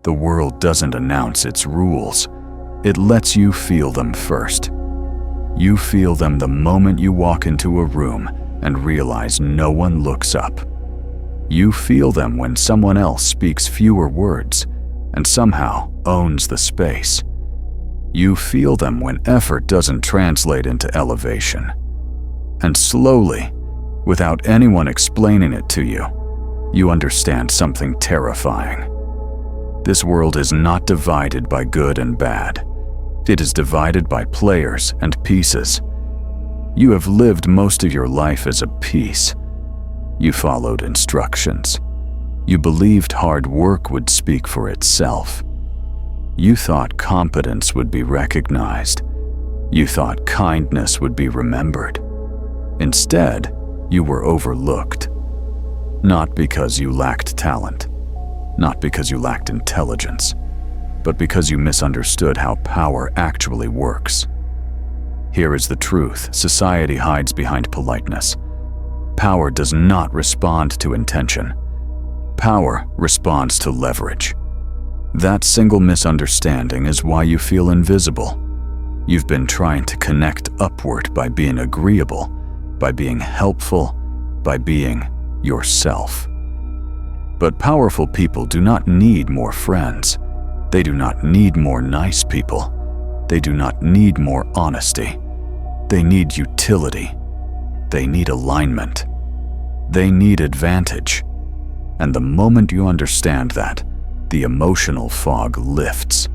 The world doesn't announce its rules. It lets you feel them first. You feel them the moment you walk into a room and realize no one looks up. You feel them when someone else speaks fewer words and somehow owns the space. You feel them when effort doesn't translate into elevation. And slowly, without anyone explaining it to you, you understand something terrifying. This world is not divided by good and bad. It is divided by players and pieces. You have lived most of your life as a piece. You followed instructions. You believed hard work would speak for itself. You thought competence would be recognized. You thought kindness would be remembered. Instead, you were overlooked. Not because you lacked talent, not because you lacked intelligence, but because you misunderstood how power actually works. Here is the truth society hides behind politeness. Power does not respond to intention. Power responds to leverage. That single misunderstanding is why you feel invisible. You've been trying to connect upward by being agreeable, by being helpful, by being yourself. But powerful people do not need more friends. They do not need more nice people. They do not need more honesty. They need utility. They need alignment. They need advantage. And the moment you understand that, the emotional fog lifts.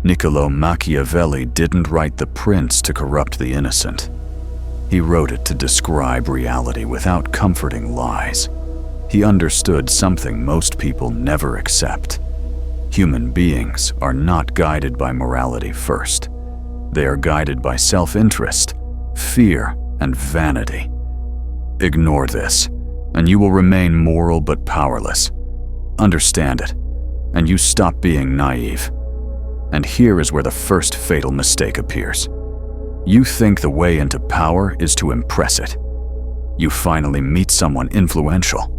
Niccolo Machiavelli didn't write The Prince to corrupt the innocent. He wrote it to describe reality without comforting lies. He understood something most people never accept. Human beings are not guided by morality first. They are guided by self-interest, fear, and vanity. Ignore this, and you will remain moral but powerless. Understand it, and you stop being naive. And here is where the first fatal mistake appears. You think the way into power is to impress it. You finally meet someone influential.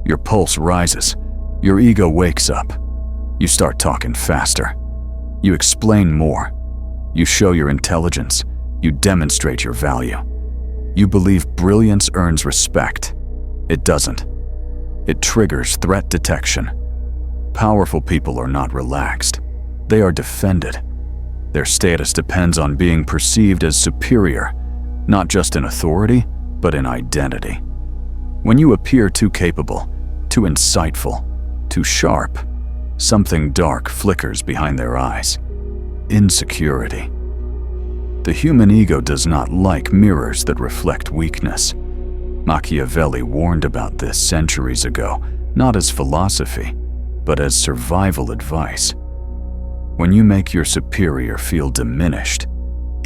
Your pulse rises. Your ego wakes up. You start talking faster. You explain more. You show your intelligence. You demonstrate your value. You believe brilliance earns respect. It doesn't. It triggers threat detection. Powerful people are not relaxed. They are defended. Their status depends on being perceived as superior, not just in authority, but in identity. When you appear too capable, too insightful, too sharp, something dark flickers behind their eyes. Insecurity. The human ego does not like mirrors that reflect weakness. Machiavelli warned about this centuries ago, not as philosophy, but as survival advice. When you make your superior feel diminished,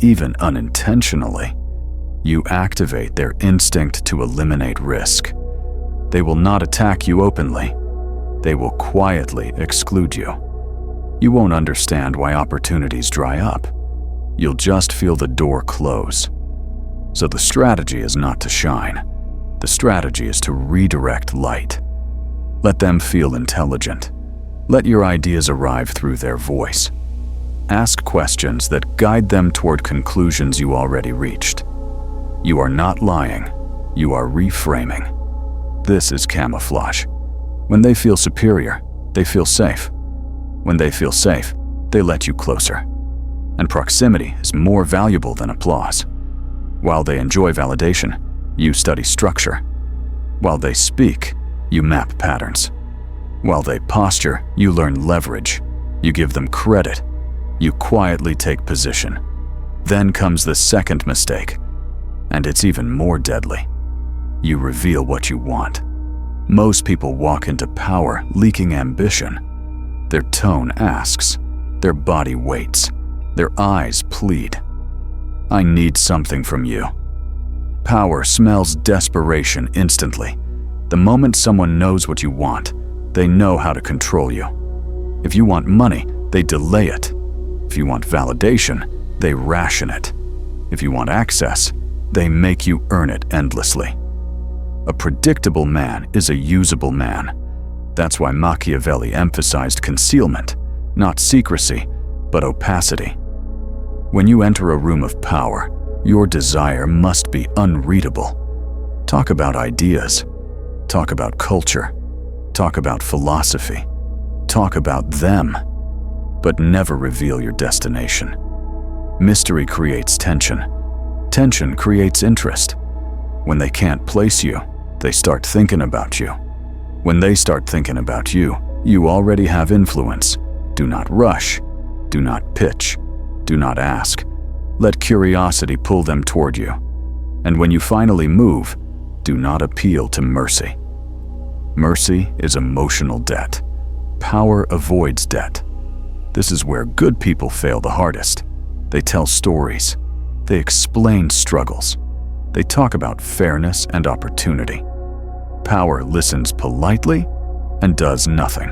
even unintentionally, you activate their instinct to eliminate risk. They will not attack you openly. They will quietly exclude you. You won't understand why opportunities dry up. You'll just feel the door close. So the strategy is not to shine. The strategy is to redirect light. Let them feel intelligent. Let your ideas arrive through their voice. Ask questions that guide them toward conclusions you already reached. You are not lying. You are reframing. This is camouflage. When they feel superior, they feel safe. When they feel safe, they let you closer. And proximity is more valuable than applause. While they enjoy validation, you study structure. While they speak, you map patterns. While they posture, you learn leverage. You give them credit. You quietly take position. Then comes the second mistake, and it's even more deadly. You reveal what you want. Most people walk into power leaking ambition. Their tone asks. Their body waits. Their eyes plead. I need something from you. Power smells desperation instantly. The moment someone knows what you want, they know how to control you. If you want money, they delay it. If you want validation, they ration it. If you want access, they make you earn it endlessly. A predictable man is a usable man. That's why Machiavelli emphasized concealment, not secrecy, but opacity. When you enter a room of power, your desire must be unreadable. Talk about ideas. Talk about culture. Talk about philosophy. Talk about them. But never reveal your destination. Mystery creates tension. Tension creates interest. When they can't place you, they start thinking about you. When they start thinking about you, you already have influence. Do not rush. Do not pitch. Do not ask. Let curiosity pull them toward you. And when you finally move, do not appeal to mercy. Mercy is emotional debt. Power avoids debt. This is where good people fail the hardest. They tell stories. They explain struggles. They talk about fairness and opportunity. Power listens politely and does nothing.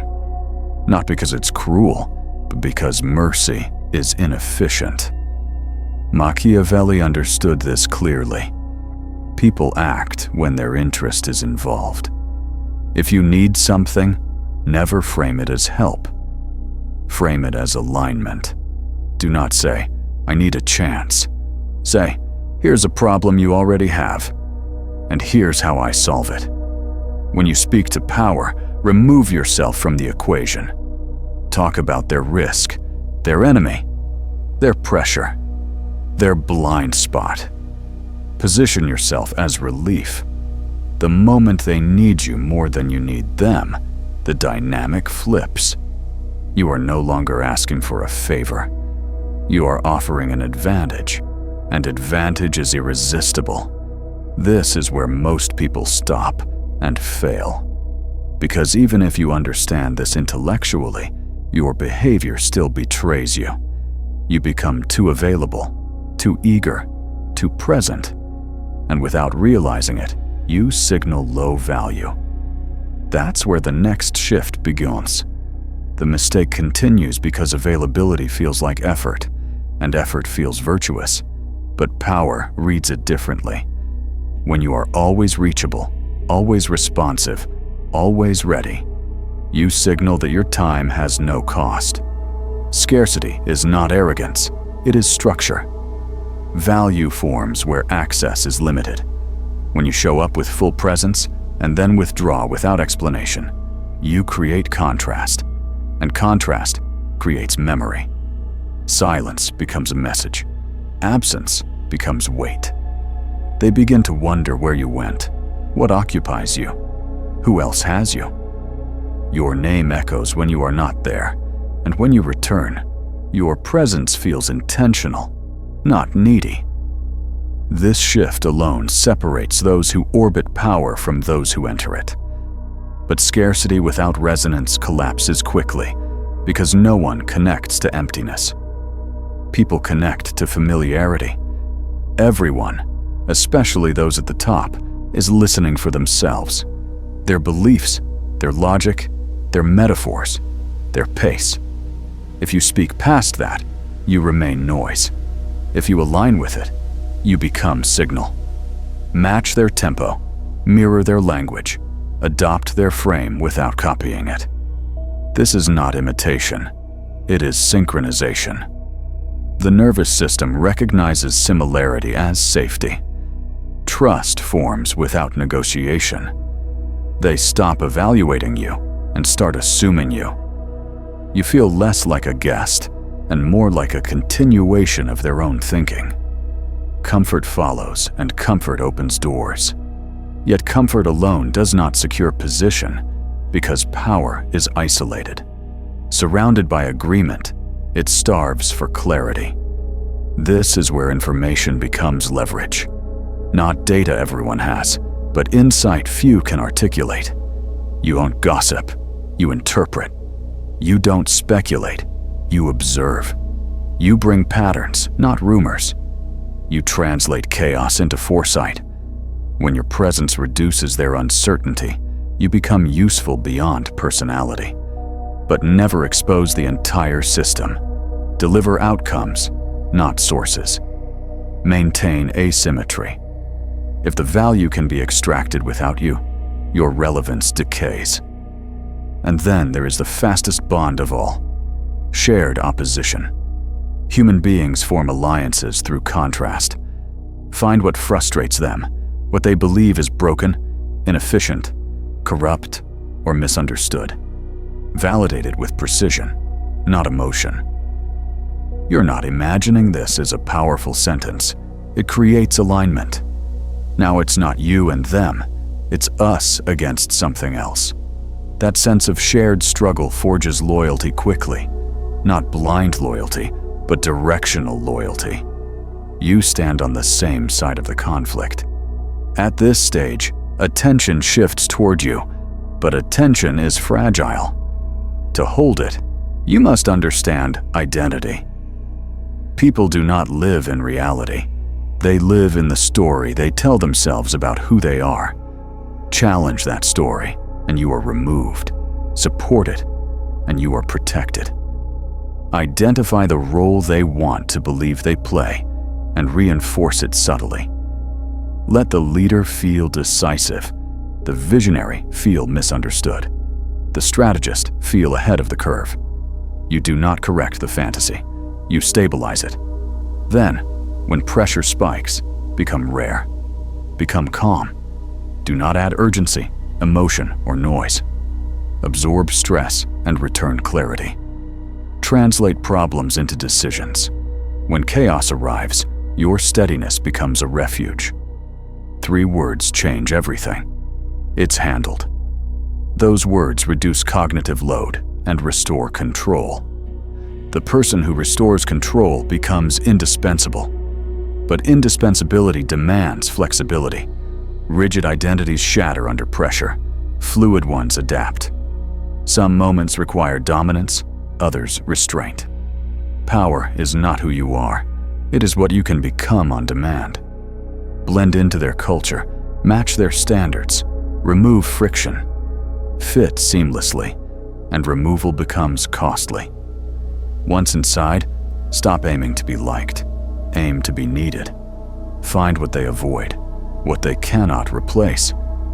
Not because it's cruel, but because mercy is inefficient. Machiavelli understood this clearly. People act when their interest is involved. If you need something, never frame it as help. Frame it as alignment. Do not say, "I need a chance." Say, "Here's a problem you already have, and here's how I solve it." When you speak to power, remove yourself from the equation. Talk about their risk, their enemy, their pressure, their blind spot. Position yourself as relief. The moment they need you more than you need them, the dynamic flips. You are no longer asking for a favor. You are offering an advantage, and advantage is irresistible. This is where most people stop and fail. Because even if you understand this intellectually, your behavior still betrays you. You become too available, too eager, too present, and without realizing it, you signal low value. That's where the next shift begins. The mistake continues because availability feels like effort, and effort feels virtuous, but power reads it differently. When you are always reachable, always responsive, always ready, you signal that your time has no cost. Scarcity is not arrogance, it is structure. Value forms where access is limited. When you show up with full presence and then withdraw without explanation, you create contrast, and contrast creates memory. Silence becomes a message. Absence becomes weight. They begin to wonder where you went, what occupies you, who else has you. Your name echoes when you are not there, and when you return, your presence feels intentional, not needy. This shift alone separates those who orbit power from those who enter it. But scarcity without resonance collapses quickly, because no one connects to emptiness. People connect to familiarity. Everyone, especially those at the top, is listening for themselves. Their beliefs, their logic, their metaphors, their pace. If you speak past that, you remain noise. If you align with it, you become signal. Match their tempo, mirror their language, adopt their frame without copying it. This is not imitation, it is synchronization. The nervous system recognizes similarity as safety. Trust forms without negotiation. They stop evaluating you and start assuming you. You feel less like a guest and more like a continuation of their own thinking. Comfort follows, and comfort opens doors. Yet comfort alone does not secure position, because power is isolated. Surrounded by agreement, it starves for clarity. This is where information becomes leverage. Not data everyone has, but insight few can articulate. You don't gossip, you interpret. You don't speculate, you observe. You bring patterns, not rumors. You translate chaos into foresight. When your presence reduces their uncertainty, you become useful beyond personality. But never expose the entire system. Deliver outcomes, not sources. Maintain asymmetry. If the value can be extracted without you, your relevance decays. And then there is the fastest bond of all: shared opposition. Human beings form alliances through contrast. Find what frustrates them, what they believe is broken, inefficient, corrupt, or misunderstood. Validate it with precision, not emotion. You're not imagining this as a powerful sentence. It creates alignment. Now it's not you and them, it's us against something else. That sense of shared struggle forges loyalty quickly. Not blind loyalty, but directional loyalty. You stand on the same side of the conflict. At this stage, attention shifts toward you, but attention is fragile. To hold it, you must understand identity. People do not live in reality. They live in the story they tell themselves about who they are. Challenge that story, and you are removed. Support it, and you are protected. Identify the role they want to believe they play, and reinforce it subtly. Let the leader feel decisive, the visionary feel misunderstood, the strategist feel ahead of the curve. You do not correct the fantasy, you stabilize it. Then, when pressure spikes, become rare. Become calm. Do not add urgency, emotion, or noise. Absorb stress and return clarity. Translate problems into decisions. When chaos arrives, your steadiness becomes a refuge. 3 words change everything. It's handled. Those words reduce cognitive load and restore control. The person who restores control becomes indispensable. But indispensability demands flexibility. Rigid identities shatter under pressure. Fluid ones adapt. Some moments require dominance, others restraint. Power is not who you are. It is what you can become on demand. Blend into their culture, match their standards, remove friction. Fit seamlessly, and removal becomes costly. Once inside, stop aiming to be liked. Aim to be needed. Find what they avoid, what they cannot replace,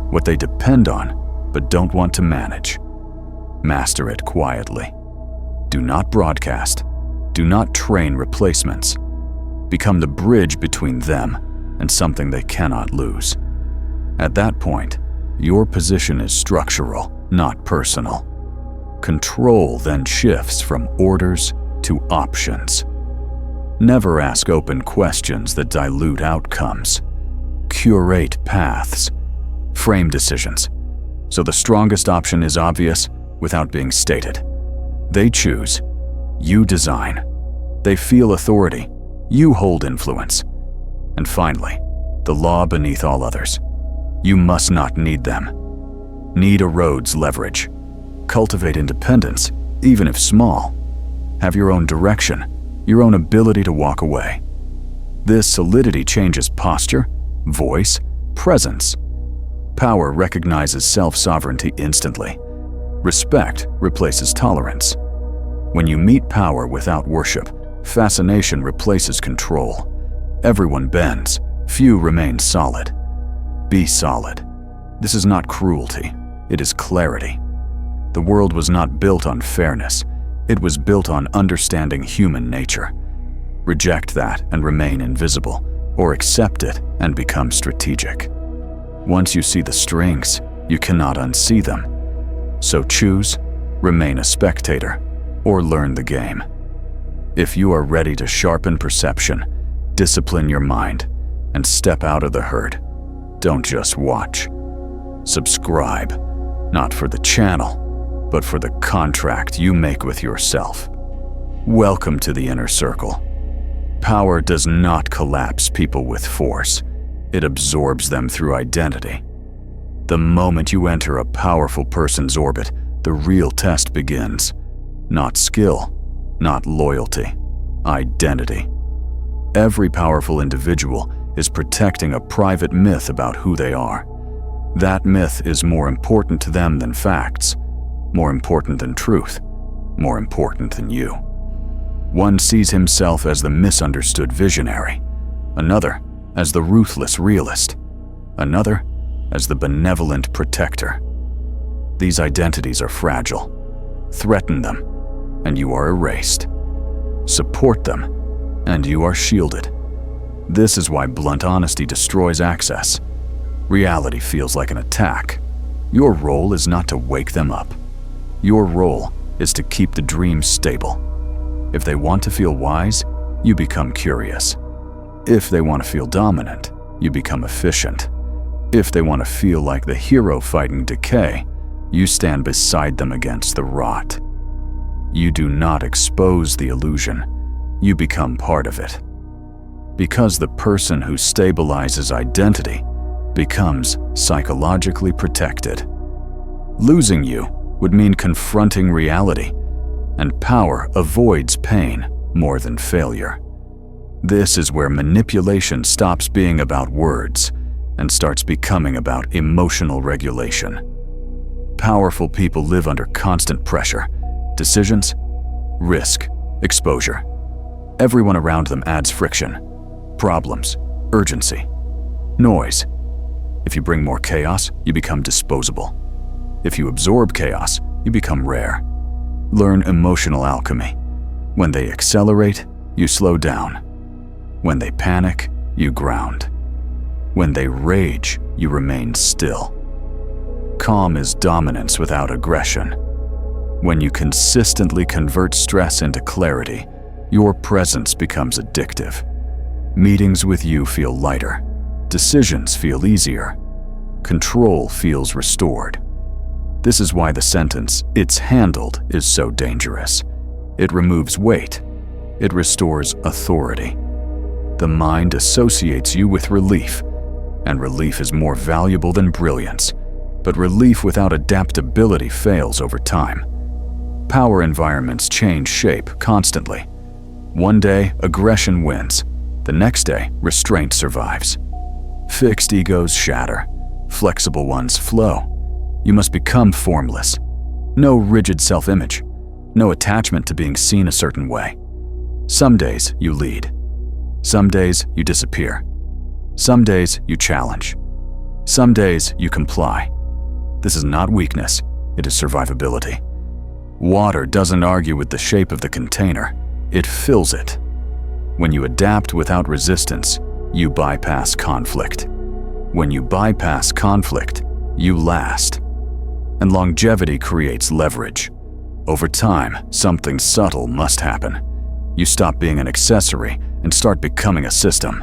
what they depend on but don't want to manage. Master it quietly. Do not broadcast. Do not train replacements. Become the bridge between them and something they cannot lose. At that point, your position is structural, not personal. Control then shifts from orders to options. Never ask open questions that dilute outcomes. Curate paths. Frame decisions, so the strongest option is obvious without being stated. They choose. You design. They feel authority. You hold influence. And finally, the law beneath all others. You must not need them. Need erodes leverage. Cultivate independence, even if small. Have your own direction, your own ability to walk away. This solidity changes posture, voice, presence. Power recognizes self-sovereignty instantly. Respect replaces tolerance. When you meet power without worship, fascination replaces control. Everyone bends, few remain solid. Be solid. This is not cruelty, it is clarity. The world was not built on fairness, it was built on understanding human nature. Reject that and remain invisible, or accept it and become strategic. Once you see the strings, you cannot unsee them. So choose, remain a spectator, or learn the game. If you are ready to sharpen perception, discipline your mind, and step out of the herd, don't just watch. Subscribe, not for the channel, but for the contract you make with yourself. Welcome to the inner circle. Power does not collapse people with force. It absorbs them through identity. The moment you enter a powerful person's orbit, the real test begins. Not skill, not loyalty, identity. Every powerful individual is protecting a private myth about who they are. That myth is more important to them than facts, more important than truth, more important than you. One sees himself as the misunderstood visionary, another as the ruthless realist, another as the benevolent protector. These identities are fragile. Threaten them, and you are erased. Support them, and you are shielded. This is why blunt honesty destroys access. Reality feels like an attack. Your role is not to wake them up. Your role is to keep the dream stable. If they want to feel wise, you become curious. If they want to feel dominant, you become efficient. If they want to feel like the hero fighting decay, you stand beside them against the rot. You do not expose the illusion, you become part of it. Because the person who stabilizes identity becomes psychologically protected. Losing you would mean confronting reality, and power avoids pain more than failure. This is where manipulation stops being about words and starts becoming about emotional regulation. Powerful people live under constant pressure. Decisions, risk, exposure. Everyone around them adds friction, problems, urgency, noise. If you bring more chaos, you become disposable. If you absorb chaos, you become rare. Learn emotional alchemy. When they accelerate, you slow down. When they panic, you ground. When they rage, you remain still. Calm is dominance without aggression. When you consistently convert stress into clarity, your presence becomes addictive. Meetings with you feel lighter. Decisions feel easier. Control feels restored. This is why the sentence, "it's handled," is so dangerous. It removes weight. It restores authority. The mind associates you with relief, and relief is more valuable than brilliance. But relief without adaptability fails over time. Power environments change shape constantly. One day, aggression wins. The next day, restraint survives. Fixed egos shatter. Flexible ones flow. You must become formless. No rigid self-image. No attachment to being seen a certain way. Some days you lead. Some days you disappear. Some days you challenge. Some days you comply. This is not weakness, it is survivability. Water doesn't argue with the shape of the container, it fills it. When you adapt without resistance, you bypass conflict. When you bypass conflict, you last. And longevity creates leverage. Over time, something subtle must happen. You stop being an accessory and start becoming a system.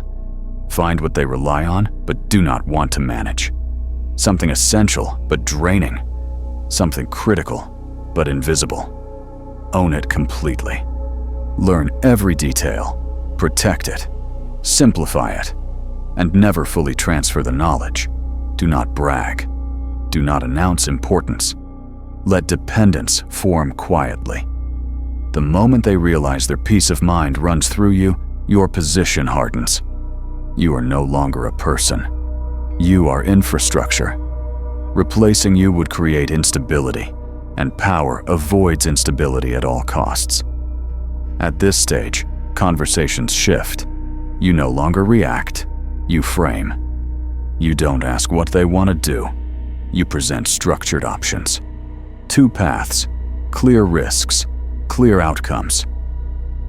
Find what they rely on, but do not want to manage. Something essential, but draining. Something critical, but invisible. Own it completely. Learn every detail. Protect it. Simplify it. And never fully transfer the knowledge. Do not brag. Do not announce importance. Let dependence form quietly. The moment they realize their peace of mind runs through you, your position hardens. You are no longer a person. You are infrastructure. Replacing you would create instability, and power avoids instability at all costs. At this stage, conversations shift. You no longer react, you frame. You don't ask what they want to do. You present structured options. 2 paths, clear risks, clear outcomes.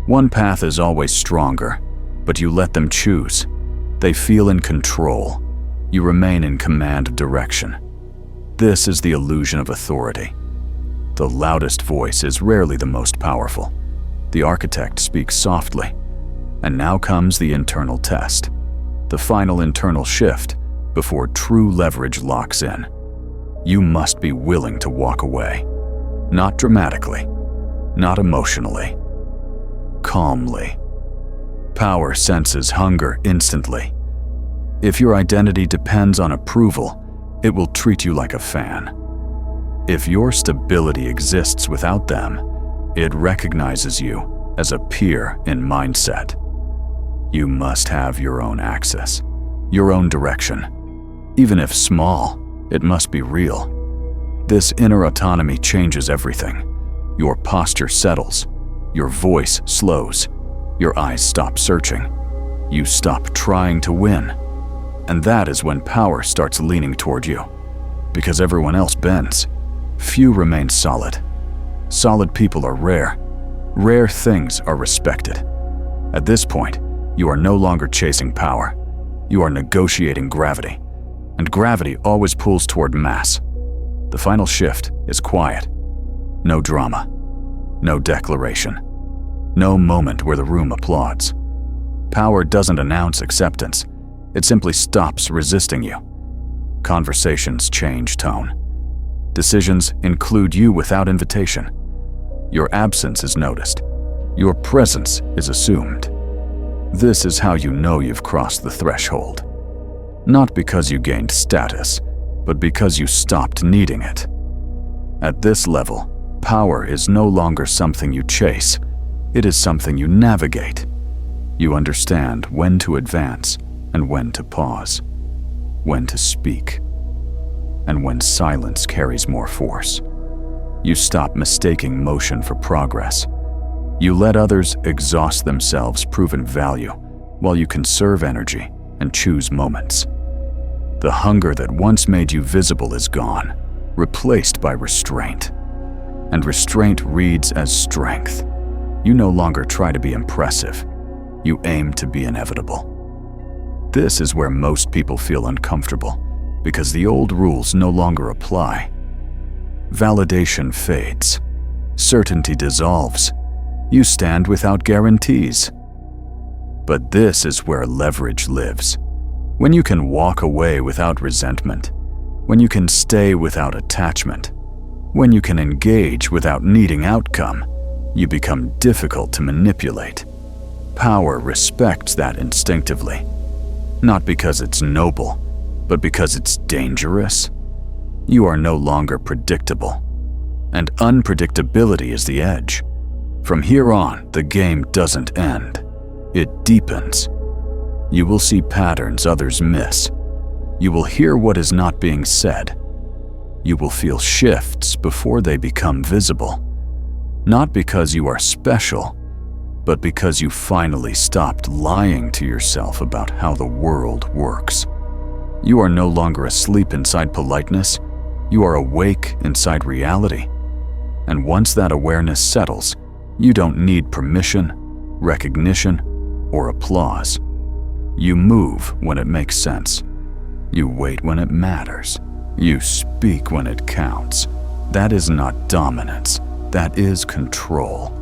One path is always stronger, but you let them choose. They feel in control. You remain in command of direction. This is the illusion of authority. The loudest voice is rarely the most powerful. The architect speaks softly. And now comes the internal test. The final internal shift before true leverage locks in. You must be willing to walk away. Not dramatically, not emotionally, calmly. Power senses hunger instantly. If your identity depends on approval, it will treat you like a fan. If your stability exists without them, it recognizes you as a peer in mindset. You must have your own access, your own direction. Even if small, it must be real. This inner autonomy changes everything. Your posture settles, your voice slows, your eyes stop searching. You stop trying to win. And that is when power starts leaning toward you. Because everyone else bends. Few remain solid. Solid people are rare. Rare things are respected. At this point, you are no longer chasing power. You are negotiating gravity. And gravity always pulls toward mass. The final shift is quiet. No drama. No declaration. No moment where the room applauds. Power doesn't announce acceptance. It simply stops resisting you. Conversations change tone. Decisions include you without invitation. Your absence is noticed. Your presence is assumed. This is how you know you've crossed the threshold. Not because you gained status, but because you stopped needing it. At this level, power is no longer something you chase. It is something you navigate. You understand when to advance and when to pause, when to speak, and when silence carries more force. You stop mistaking motion for progress. You let others exhaust themselves proven value while you conserve energy and choose moments. The hunger that once made you visible is gone, replaced by restraint. And restraint reads as strength. You no longer try to be impressive. You aim to be inevitable. This is where most people feel uncomfortable, because the old rules no longer apply. Validation fades. Certainty dissolves. You stand without guarantees. But this is where leverage lives. When you can walk away without resentment, when you can stay without attachment, when you can engage without needing outcome, you become difficult to manipulate. Power respects that instinctively, not because it's noble, but because it's dangerous. You are no longer predictable, and unpredictability is the edge. From here on, the game doesn't end. It deepens. You will see patterns others miss. You will hear what is not being said. You will feel shifts before they become visible. Not because you are special, but because you finally stopped lying to yourself about how the world works. You are no longer asleep inside politeness. You are awake inside reality. And once that awareness settles, you don't need permission, recognition, or applause. You move when it makes sense. You wait when it matters. You speak when it counts. That is not dominance. That is control.